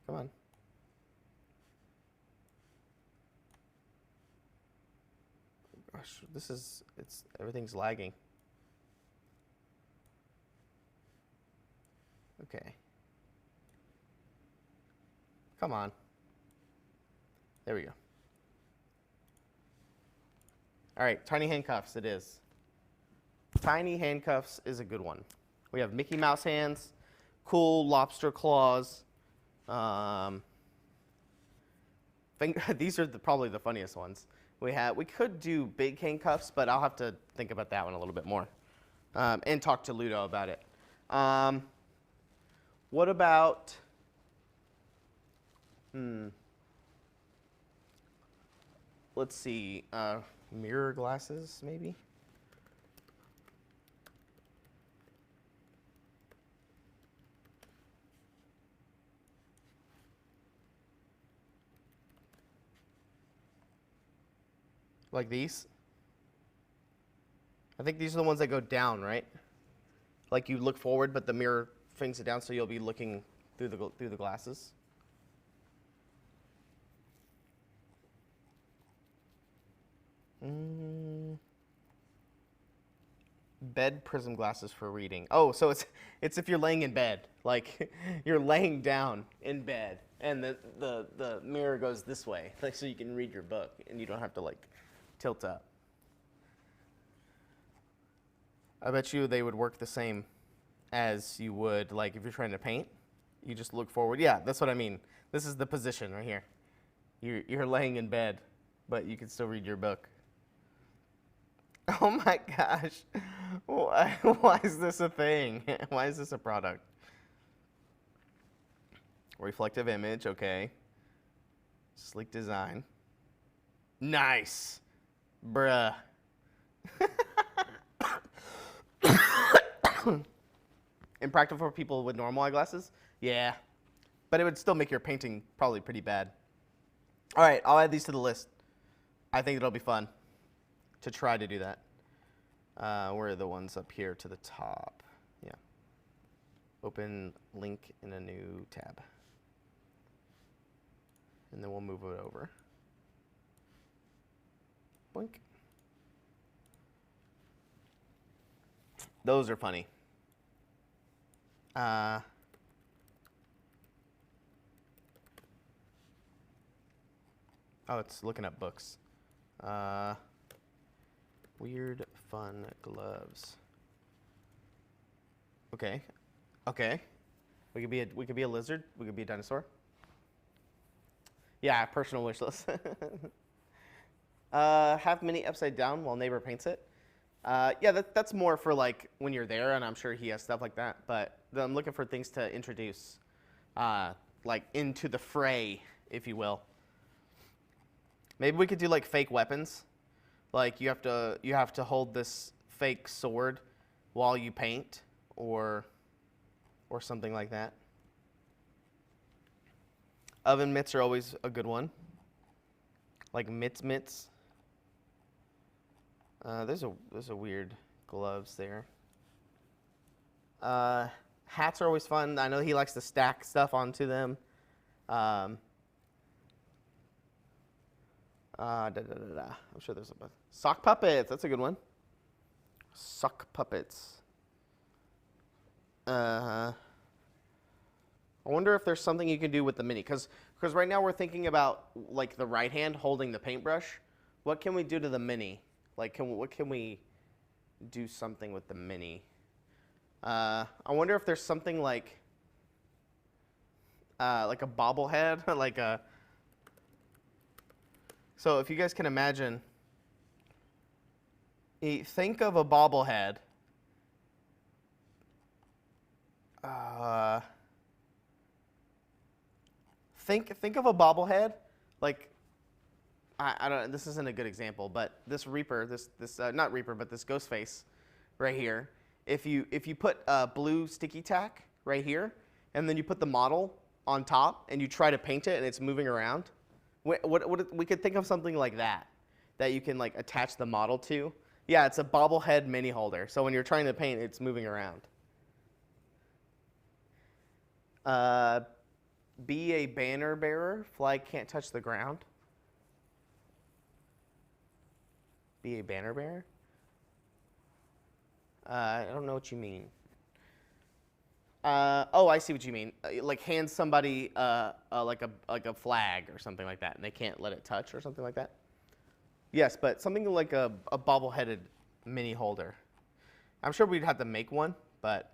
Speaker 1: Come on. Gosh, everything's lagging. Okay. Come on. There we go. All right, tiny handcuffs it is. Tiny handcuffs is a good one. We have Mickey Mouse hands, cool lobster claws. These are probably the funniest ones. We could do big handcuffs, but I'll have to think about that one a little bit more, and talk to Ludo about it. What about? Let's see. Mirror glasses, maybe. Like these? I think these are the ones that go down, right? Like you look forward, but the mirror flings it down, so you'll be looking through the glasses. Bed prism glasses for reading. Oh, so it's if you're laying in bed, like you're laying down in bed, and the mirror goes this way, like so you can read your book, and you don't have to like tilt up. I bet you they would work the same as you would like if you're trying to paint. You just look forward. Yeah, that's what I mean. This is the position right here. You're laying in bed, but you can still read your book. Oh my gosh. Why is this a thing? Why is this a product? Reflective image, okay. Sleek design. Nice. Bruh. Impractical for people with normal eyeglasses? Yeah. But it would still make your painting probably pretty bad. All right, I'll add these to the list. I think it'll be fun to try to do that. Where are the ones up here to the top? Yeah. Open link in a new tab. And then we'll move it over. Boink. Those are funny. Oh, it's looking up books. Weird fun gloves. Okay. Okay. We could be a lizard. We could be a dinosaur. Yeah, personal wish list. Have mini upside down while neighbor paints it. Yeah, that's more for like when you're there, and I'm sure he has stuff like that. But I'm looking for things to introduce, like into the fray, if you will. Maybe we could do like fake weapons. Like you have to hold this fake sword while you paint, or something like that. Oven mitts are always a good one. Like mitts. There's a weird gloves there. Hats are always fun. I know he likes to stack stuff onto them. I'm sure there's a sock puppets. That's a good one. Sock puppets. I wonder if there's something you can do with the mini, because right now we're thinking about like the right hand holding the paintbrush. What can we do to the mini? Like, what can we do something with the mini? I wonder if there's something like a bobblehead, like a. So if you guys can imagine, think of a bobblehead. Think of a bobblehead, like I don't. This isn't a good example, but this Reaper, not Reaper, but this Ghostface, right here. If you put blue sticky tack right here, and then you put the model on top, and you try to paint it, and it's moving around. We could think of something like that you can like attach the model to. Yeah, it's a bobblehead mini holder. So when you're trying to paint, it's moving around. Be a banner bearer. Flag can't touch the ground. Be a banner bearer? I don't know what you mean. Oh, I see what you mean. Like hand somebody like a flag or something like that, and they can't let it touch or something like that. Yes, but something like a bobble-headed mini holder. I'm sure we'd have to make one, but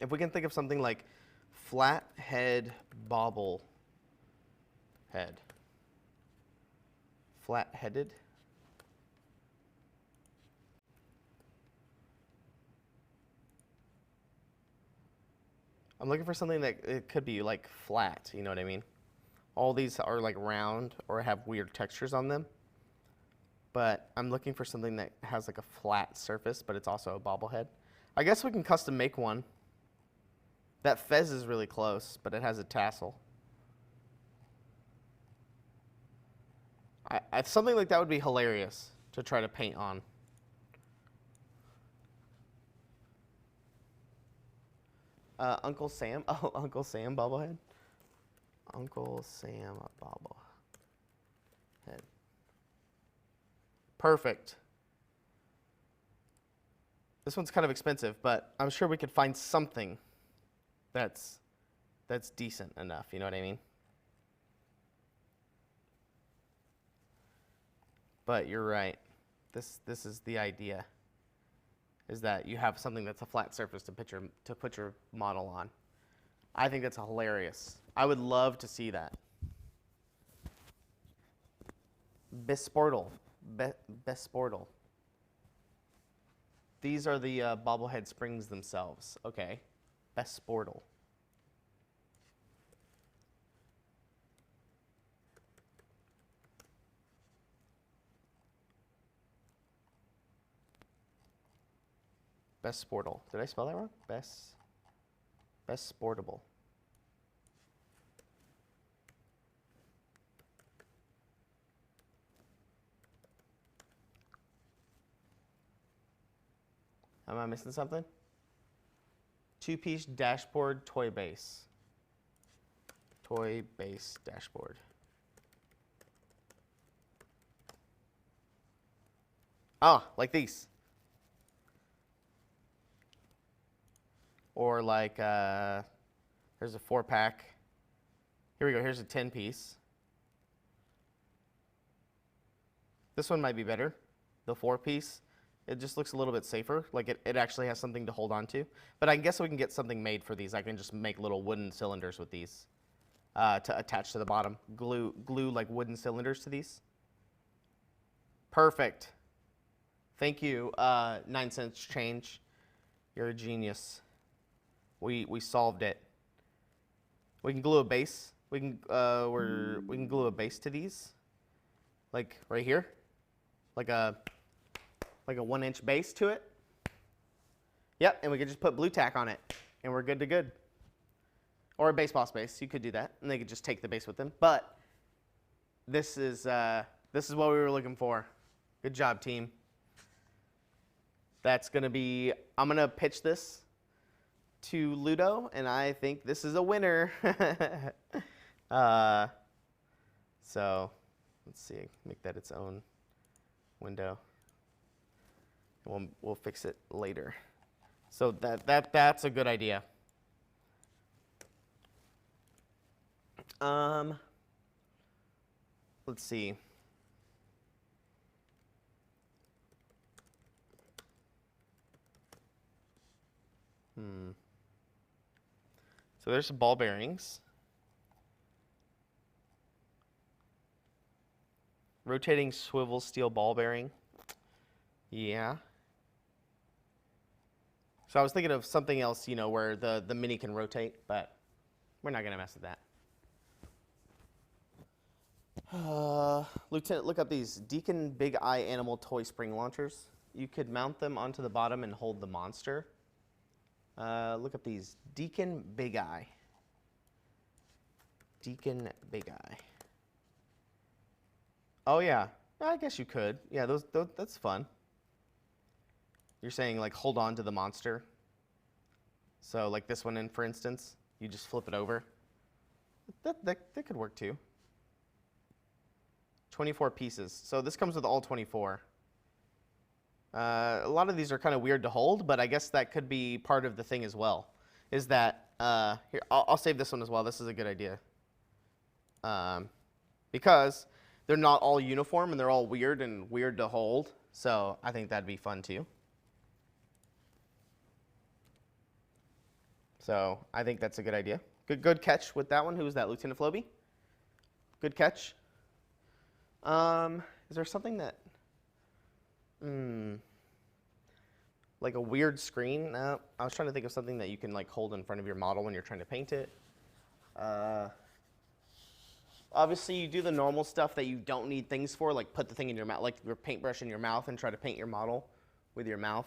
Speaker 1: if we can think of something like flat head bobble head. Flat-headed. I'm looking for something that it could be like flat, you know what I mean? All these are like round or have weird textures on them. But I'm looking for something that has like a flat surface, but it's also a bobblehead. I guess we can custom make one. That fez is really close, but it has a tassel. Something like that would be hilarious to try to paint on. Uncle Sam. Oh, Uncle Sam bobblehead. Uncle Sam bobblehead. Perfect. This one's kind of expensive, but I'm sure we could find something that's decent enough. You know what I mean? But you're right. This is the idea. Is that you have something that's a flat surface to put your model on. I think that's hilarious. I would love to see that. Besportal. Besportal. These are the bobblehead springs themselves. Okay. Besportal. Besportal. Did I spell that wrong? Besportable. Am I missing something? Two-piece dashboard toy base. Toy base dashboard. Ah, like these. Or like, here's a 4-pack. Here we go, here's a 10-piece. This one might be better, the 4-piece. It just looks a little bit safer, like it actually has something to hold on to. But I guess we can get something made for these. I can just make little wooden cylinders with these to attach to the bottom. Glue like wooden cylinders to these. Perfect. Thank you, 9 cents change. You're a genius. We solved it. We can glue a base. We can glue a base to these, like right here, like a 1-inch base to it. Yep, and we could just put blue tack on it, and we're good to good. Or a baseball base, you could do that, and they could just take the base with them. But this is what we were looking for. Good job, team. That's gonna be. I'm gonna pitch this to Ludo, and I think this is a winner. So let's see, make that its own window. We'll fix it later. So that's a good idea. Let's see. So there's some ball bearings. Rotating swivel steel ball bearing. Yeah. So I was thinking of something else, you know, where the mini can rotate, but we're not gonna mess with that. Lieutenant, look up these Deacon Big Eye Animal Toy Spring Launchers. You could mount them onto the bottom and hold the monster. Look up these Deacon Big Eye. Deacon Big Eye. Oh yeah, I guess you could. Yeah, those that's fun. You're saying like hold on to the monster. So like this one, for instance, you just flip it over. That could work too. 24 pieces. So this comes with all 24. A lot of these are kind of weird to hold, but I guess that could be part of the thing as well. Is that, here, I'll save this one as well. This is a good idea. Because they're not all uniform and they're all weird to hold. So I think that'd be fun too. So I think that's a good idea. Good catch with that one. Who was that, Lieutenant Floby? Good catch. Is there something that, like a weird screen? No, I was trying to think of something that you can like hold in front of your model when you're trying to paint it. Obviously you do the normal stuff that you don't need things for, like put the thing in your mouth, like your paintbrush in your mouth and try to paint your model with your mouth.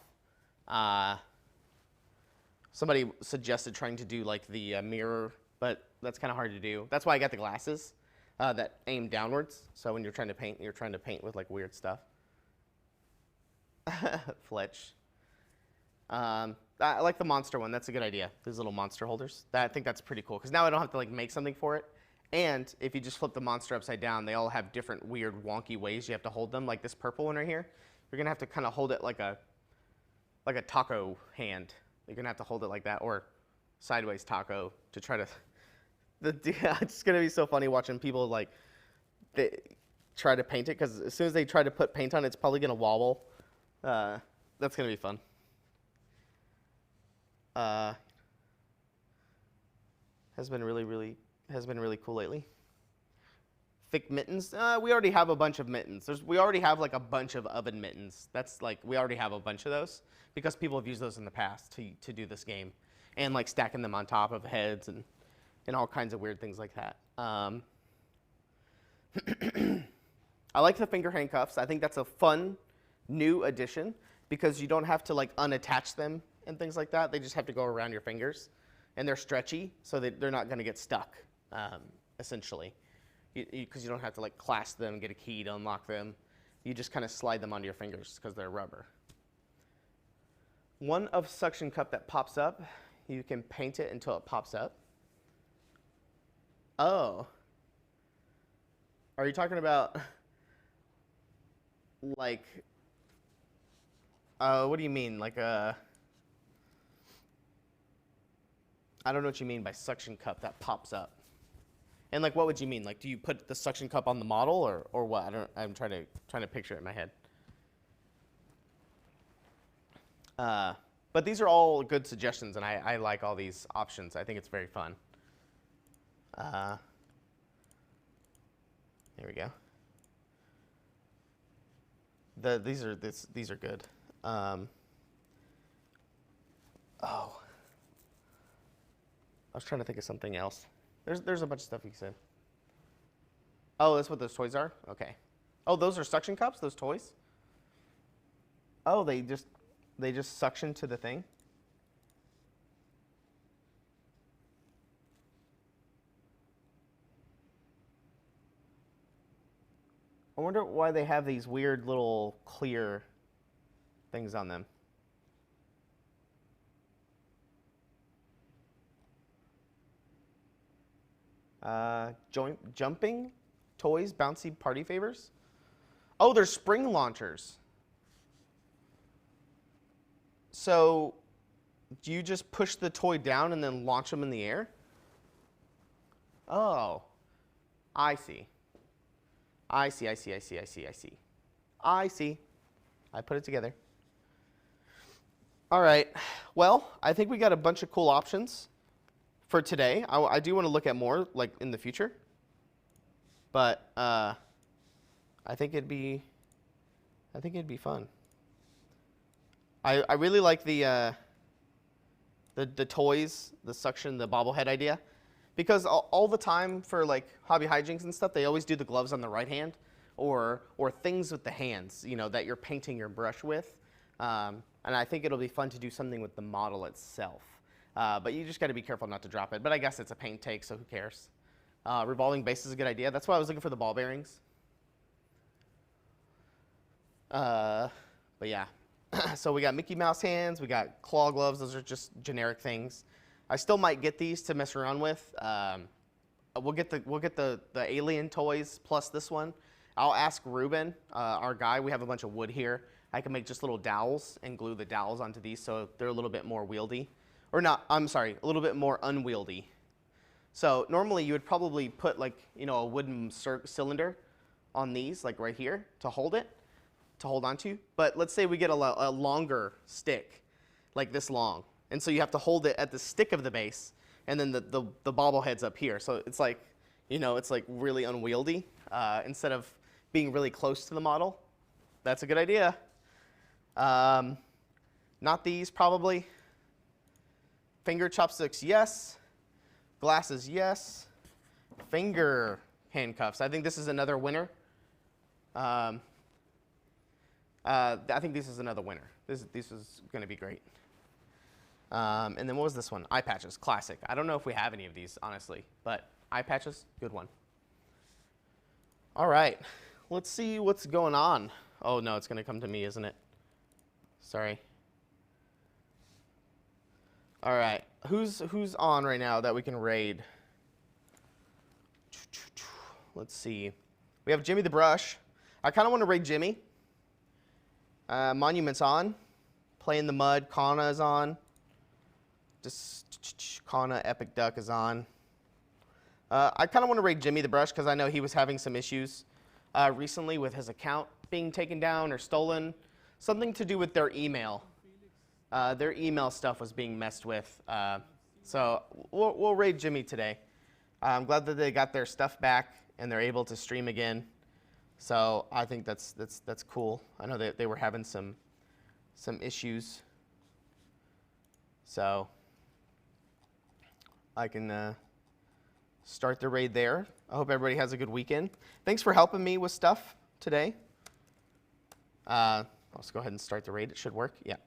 Speaker 1: Somebody suggested trying to do like the mirror, but that's kind of hard to do. That's why I got the glasses that aim downwards. So when you're trying to paint with like weird stuff. Fletch. I like the monster one. That's a good idea. These little monster holders. I think that's pretty cool because now I don't have to like make something for it. And if you just flip the monster upside down, they all have different weird wonky ways you have to hold them. Like this purple one right here, you're gonna have to kind of hold it like a taco hand. You're gonna have to hold it like that, or sideways taco to try to. It's gonna be so funny watching people like they try to paint it because as soon as they try to put paint on it, it's probably gonna wobble. That's gonna be fun. Has been really cool lately. Thick mittens. We already have a bunch of mittens. We already have like a bunch of oven mittens. That's like we already have a bunch of those because people have used those in the past to do this game, and like stacking them on top of heads and all kinds of weird things like that. I like the finger handcuffs. I think that's a fun new addition because you don't have to like unattach them and things like that. They just have to go around your fingers, and they're stretchy, so they're not going to get stuck, essentially, because you don't have to like clasp them, get a key to unlock them. You just kind of slide them onto your fingers because they're rubber. One of suction cup that pops up, you can paint it until it pops up. Oh. Are you talking about like, what do you mean? Like I don't know what you mean by suction cup that pops up. And like, what would you mean? Like, do you put the suction cup on the model or what? I'm trying to picture it in my head. But these are all good suggestions, and I like all these options. I think it's very fun. There we go. These are good. Oh, I was trying to think of something else. There's a bunch of stuff you said. Oh, that's what those toys are? Okay. Oh, those are suction cups, those toys? Oh, they just suction to the thing? I wonder why they have these weird little clear things on them. Jumping toys, bouncy party favors. Oh, they're spring launchers. So, do you just push the toy down and then launch them in the air? Oh, I see. I see. I put it together. All right. Well, I think we got a bunch of cool options for today. I do want to look at more like in the future. But I think it'd be fun. I really like the toys, the suction, the bobblehead idea. Because all the time for like hobby hijinks and stuff, they always do the gloves on the right hand, or things with the hands, you know, that you're painting your brush with. And I think it'll be fun to do something with the model itself. But you just got to be careful not to drop it. But I guess it's a paint take, so who cares? Revolving base is a good idea. That's why I was looking for the ball bearings. But yeah. So we got Mickey Mouse hands. We got claw gloves. Those are just generic things. I still might get these to mess around with. We'll get the alien toys plus this one. I'll ask Ruben, our guy. We have a bunch of wood here. I can make just little dowels and glue the dowels onto these so they're a little bit more wieldy. Or not, I'm sorry, a little bit more unwieldy. So normally you would probably put like, you know, a wooden cylinder on these, like right here, to hold onto. But let's say we get a longer stick, like this long. And so you have to hold it at the stick of the base, and then the bobblehead's up here. So it's like, you know, it's like really unwieldy instead of being really close to the model. That's a good idea. Not these, probably. Finger chopsticks, yes. Glasses, yes. Finger handcuffs. I think this is another winner. I think this is another winner. This is going to be great. And then what was this one? Eye patches, classic. I don't know if we have any of these, honestly, but eye patches, good one. All right, let's see what's going on. Oh no, it's going to come to me, isn't it? Sorry. All right, who's on right now that we can raid? Let's see. We have Jimmy the Brush. I kind of want to raid Jimmy. Monument's on. Play in the Mud. Kana is on. Just Kana Epic Duck is on. I kind of want to raid Jimmy the Brush because I know he was having some issues recently with his account being taken down or stolen. Something to do with their email. Their email stuff was being messed with. So we'll raid Jimmy today. I'm glad that they got their stuff back and they're able to stream again. So I think that's cool. I know that they were having some issues. So I can start the raid there. I hope everybody has a good weekend. Thanks for helping me with stuff today. Let's go ahead and start the raid. It should work. Yeah.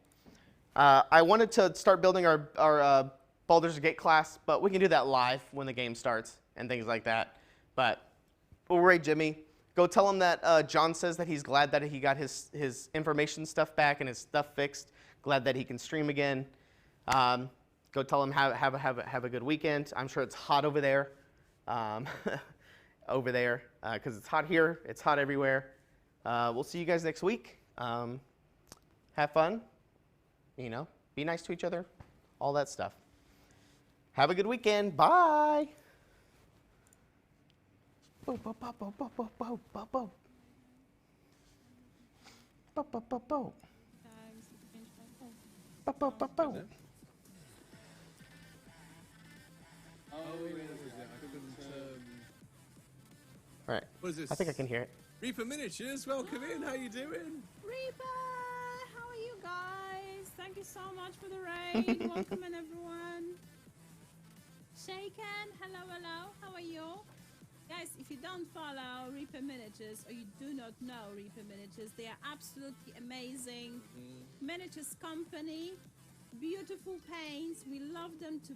Speaker 1: I wanted to start building our Baldur's Gate class, but we can do that live when the game starts and things like that. But we'll raid Jimmy. Go tell him that John says that he's glad that he got his information stuff back and his stuff fixed. Glad that he can stream again. Go tell him have a good weekend. I'm sure it's hot over there. Over there, because it's hot here. It's hot everywhere. We'll see you guys next week. Have fun. You know, be nice to each other. All that stuff. Have a good weekend. Bye. Bo, bo, bo, bo, bo, bo, bo, bo, bo. Bo, bo, bo, bo. Bo, bo, bo, bo. All right.
Speaker 5: What is this?
Speaker 1: I think I can hear it.
Speaker 5: Reaper Miniatures, welcome in. How you doing?
Speaker 6: Reaper, how are you guys? Thank you so much for the raid. Welcome in, everyone. Shaken, hello, hello. How are you? Guys, if you don't follow Reaper Miniatures or you do not know Reaper Miniatures, they are absolutely amazing. Miniatures company, beautiful paints. We love them to